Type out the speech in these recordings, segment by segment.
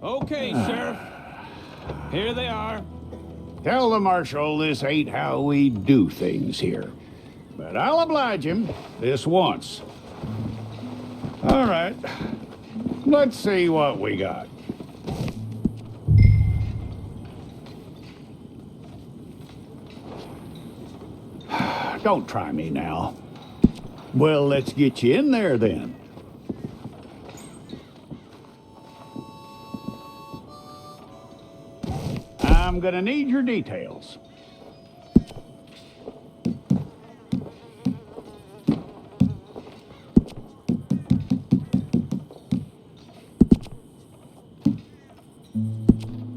Okay, Sheriff. Here they are. Tell the Marshal this ain't how we do things here. But I'll oblige him this once. All right. Let's see what we got. Don't try me now. Well, let's get you in there then. I'm gonna need your details.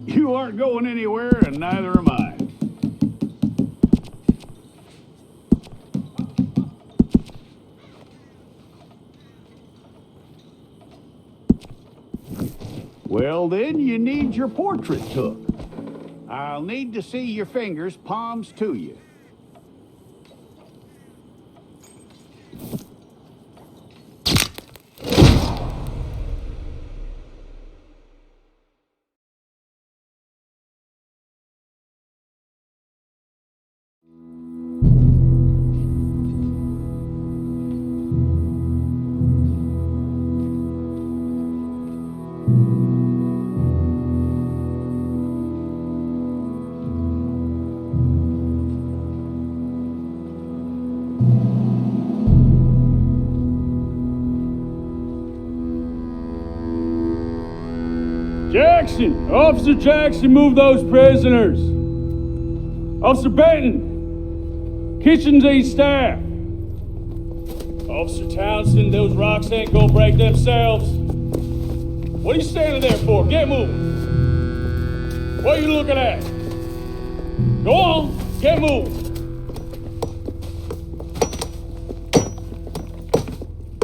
You aren't going anywhere, and neither am I. Well, then you need your portrait took. I'll need to see your fingers, palms to you. Jackson! Officer Jackson, move those prisoners! Officer Benton! Kitchen's aid staff! Officer Townsend, those rocks ain't gonna break themselves. What are you standing there for? Get moving! What are you looking at? Go on, get moving!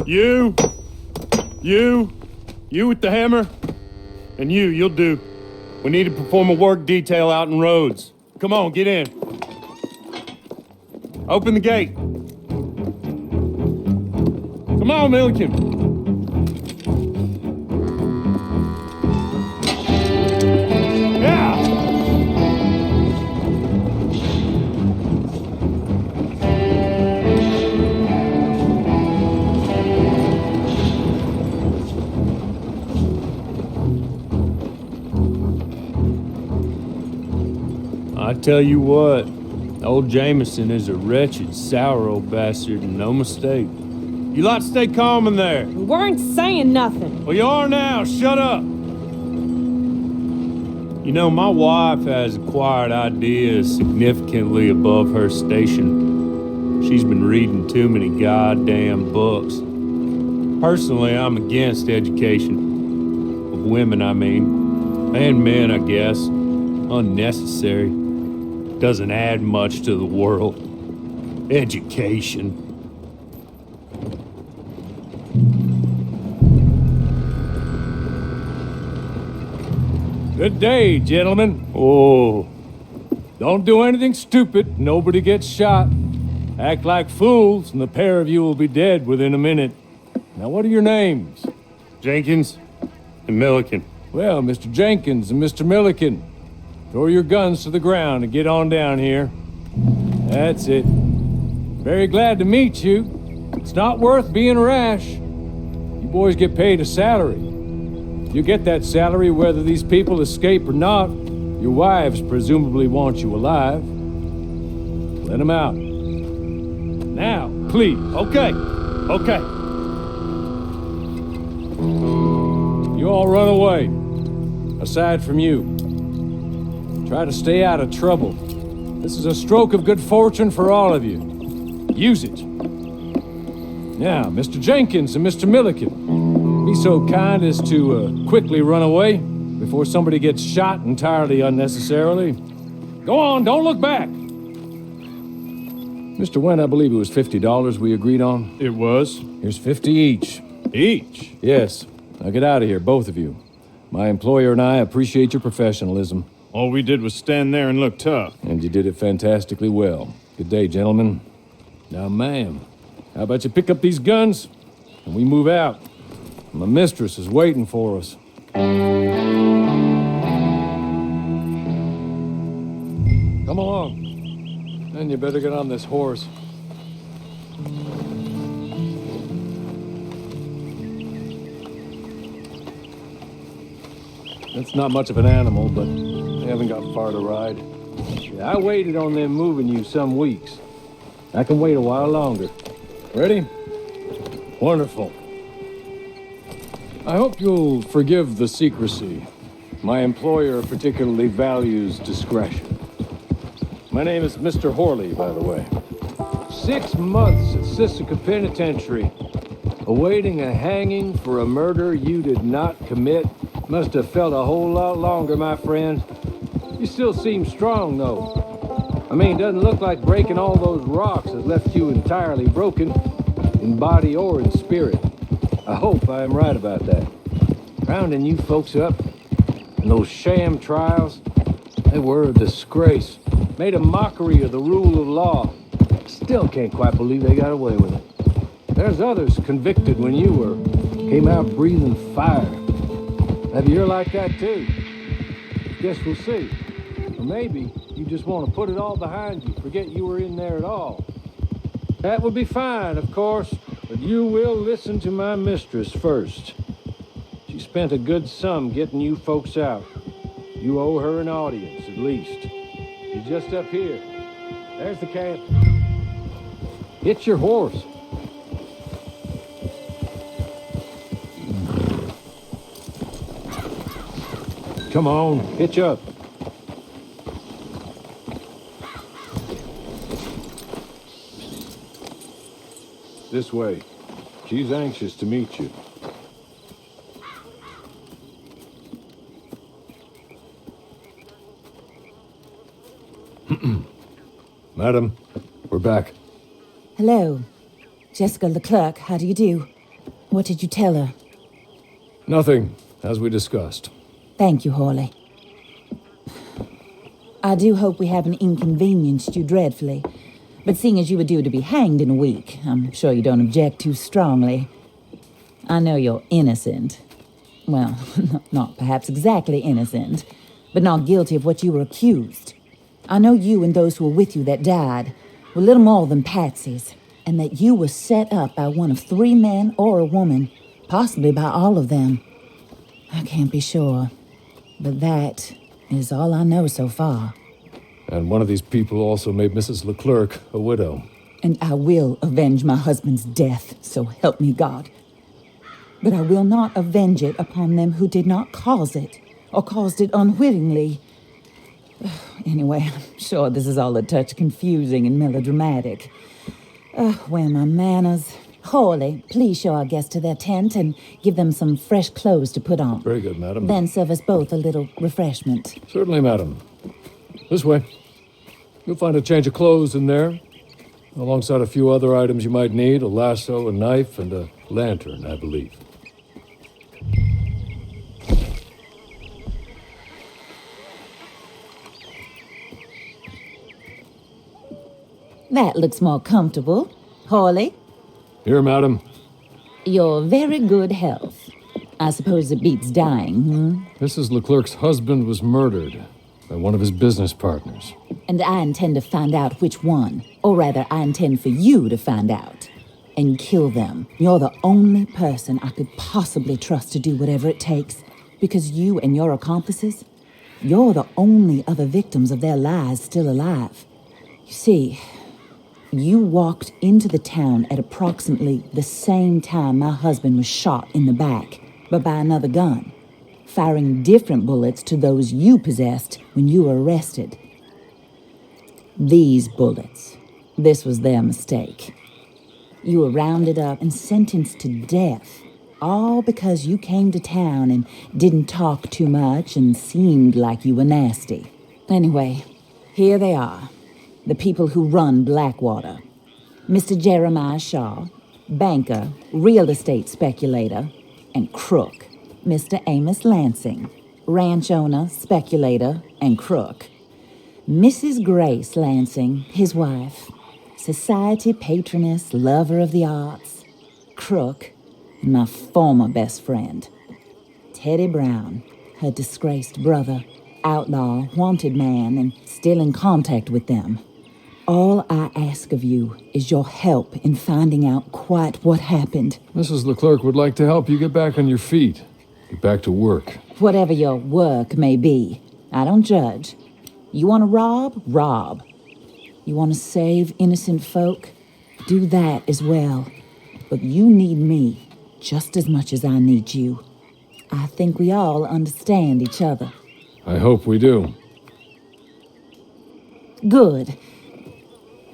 You with the hammer? And you'll do. We need to perform a work detail out in Rhodes. Come on, get in. Open the gate. Come on, Milliken. Yeah! I tell you what, old Jameson is a wretched, sour old bastard, and no mistake. You lot stay calm in there. We weren't saying nothing. Well, you are now. Shut up. You know, my wife has acquired ideas significantly above her station. She's been reading too many goddamn books. Personally, I'm against education. Of women, I mean. And men, I guess. Unnecessary. Doesn't add much to the world. Education. Good day, gentlemen. Oh. Don't do anything stupid. Nobody gets shot. Act like fools, and the pair of you will be dead within a minute. Now, what are your names? Jenkins and Milliken. Well, Mr. Jenkins and Mr. Milliken, throw your guns to the ground and get on down here. That's it. Very glad to meet you. It's not worth being rash. You boys get paid a salary. You get that salary whether these people escape or not. Your wives presumably want you alive. Let them out. Now, please. Okay. You all run away. Aside from you. Try to stay out of trouble. This is a stroke of good fortune for all of you. Use it. Now, Mr. Jenkins and Mr. Milliken, be so kind as to quickly run away before somebody gets shot entirely unnecessarily. Go on, don't look back. Mr. Wen, I believe it was $50 we agreed on. It was. Here's 50 each. Each? Yes. Now get out of here, both of you. My employer and I appreciate your professionalism. All we did was stand there and look tough. And you did it fantastically well. Good day, gentlemen. Now, ma'am, how about you pick up these guns and we move out? My mistress is waiting for us. Come along. Then you better get on this horse. It's not much of an animal, but they haven't got far to ride. Yeah, I waited on them moving you some weeks. I can wait a while longer. Ready? Wonderful. I hope you'll forgive the secrecy. My employer particularly values discretion. My name is Mr. Horley, by the way. 6 months at Sissica Penitentiary, awaiting a hanging for a murder you did not commit. Must have felt a whole lot longer, my friend. You still seem strong, though. I mean, doesn't look like breaking all those rocks has left you entirely broken, in body or in spirit. I hope I am right about that. Rounding you folks up, and those sham trials, they were a disgrace. Made a mockery of the rule of law. Still can't quite believe they got away with it. There's others convicted when you were. Came out breathing fire. Maybe you're like that too. Guess we'll see. Or maybe you just want to put it all behind you, forget you were in there at all. That would be fine, of course, but you will listen to my mistress first. She spent a good sum getting you folks out. You owe her an audience, at least. She's just up here. There's the camp. Hit your horse. Come on, hitch up. This way. She's anxious to meet you. Madam, we're back. Hello. Jessica Leclerc, how do you do? What did you tell her? Nothing, as we discussed. Thank you, Horley. I do hope we haven't inconvenienced you dreadfully. But seeing as you were due to be hanged in a week, I'm sure you don't object too strongly. I know you're innocent. Well, not perhaps exactly innocent, but not guilty of what you were accused. I know you and those who were with you that died were little more than patsies, and that you were set up by one of 3 men or a woman, possibly by all of them. I can't be sure, but that is all I know so far. And one of these people also made Mrs. Leclerc a widow. And I will avenge my husband's death, so help me God. But I will not avenge it upon them who did not cause it, or caused it unwittingly. Anyway, I'm sure this is all a touch confusing and melodramatic. Where are my manners? Horley, please show our guests to their tent and give them some fresh clothes to put on. Very good, madam. Then serve us both a little refreshment. Certainly, madam. This way. You'll find a change of clothes in there, alongside a few other items you might need, a lasso, a knife, and a lantern, I believe. That looks more comfortable. Horley? Here, madam. Your very good health. I suppose it beats dying, Mrs. Leclerc's husband was murdered by one of his business partners. And I intend to find out which one. Or rather, I intend for you to find out. And kill them. You're the only person I could possibly trust to do whatever it takes. Because you and your accomplices, you're the only other victims of their lies still alive. You see, you walked into the town at approximately the same time my husband was shot in the back, but by another gun, firing different bullets to those you possessed when you were arrested. These bullets, this was their mistake. You were rounded up and sentenced to death, all because you came to town and didn't talk too much and seemed like you were nasty. Anyway, here they are. The people who run Blackwater. Mr. Jeremiah Shaw, banker, real estate speculator, and crook. Mr. Amos Lansing, ranch owner, speculator, and crook. Mrs. Grace Lansing, his wife, society patroness, lover of the arts, crook, and my former best friend. Teddy Brown, her disgraced brother, outlaw, wanted man, and still in contact with them. All I ask of you is your help in finding out quite what happened. Mrs. Leclerc would like to help you get back on your feet. Get back to work. Whatever your work may be, I don't judge. You want to rob? Rob. You want to save innocent folk? Do that as well. But you need me just as much as I need you. I think we all understand each other. I hope we do. Good.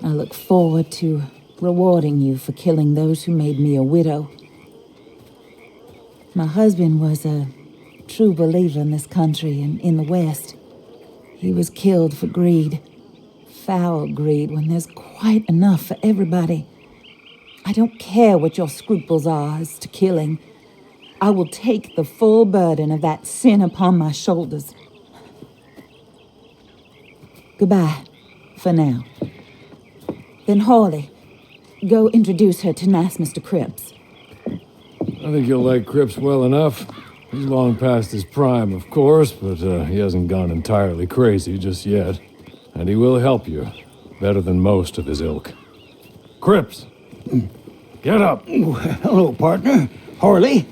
I look forward to rewarding you for killing those who made me a widow. My husband was a true believer in this country and in the West. He was killed for greed. Foul greed when there's quite enough for everybody. I don't care what your scruples are as to killing. I will take the full burden of that sin upon my shoulders. Goodbye, for now. Then Hawley, go introduce her to nice Mr. Cripps. I think you'll like Cripps well enough. He's long past his prime, of course, but he hasn't gone entirely crazy just yet. And he will help you, better than most of his ilk. Cripps! Get up! Hello, partner. Hawley.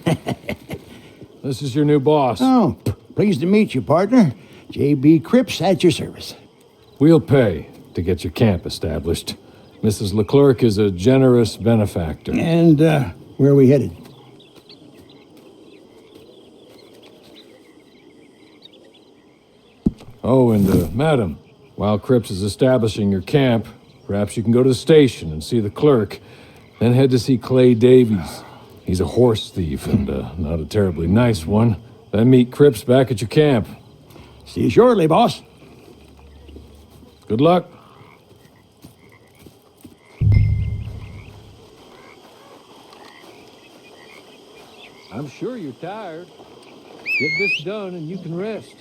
This is your new boss. Oh, pleased to meet you, partner. J.B. Cripps at your service. We'll pay to get your camp established. Mrs. Leclerc is a generous benefactor. And, where are we headed? Oh, and, madam, while Cripps is establishing your camp, perhaps you can go to the station and see the clerk, then head to see Clay Davies. He's a horse thief, and not a terribly nice one. Then meet Cripps back at your camp. See you shortly, boss. Good luck. I'm sure you're tired. Get this done and you can rest.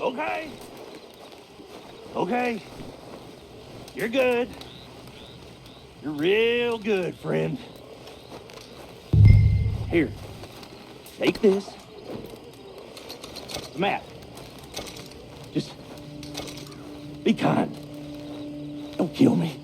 Okay. Okay. You're good. You're real good, friend. Here. Take this. Matt. Just be kind. Don't kill me.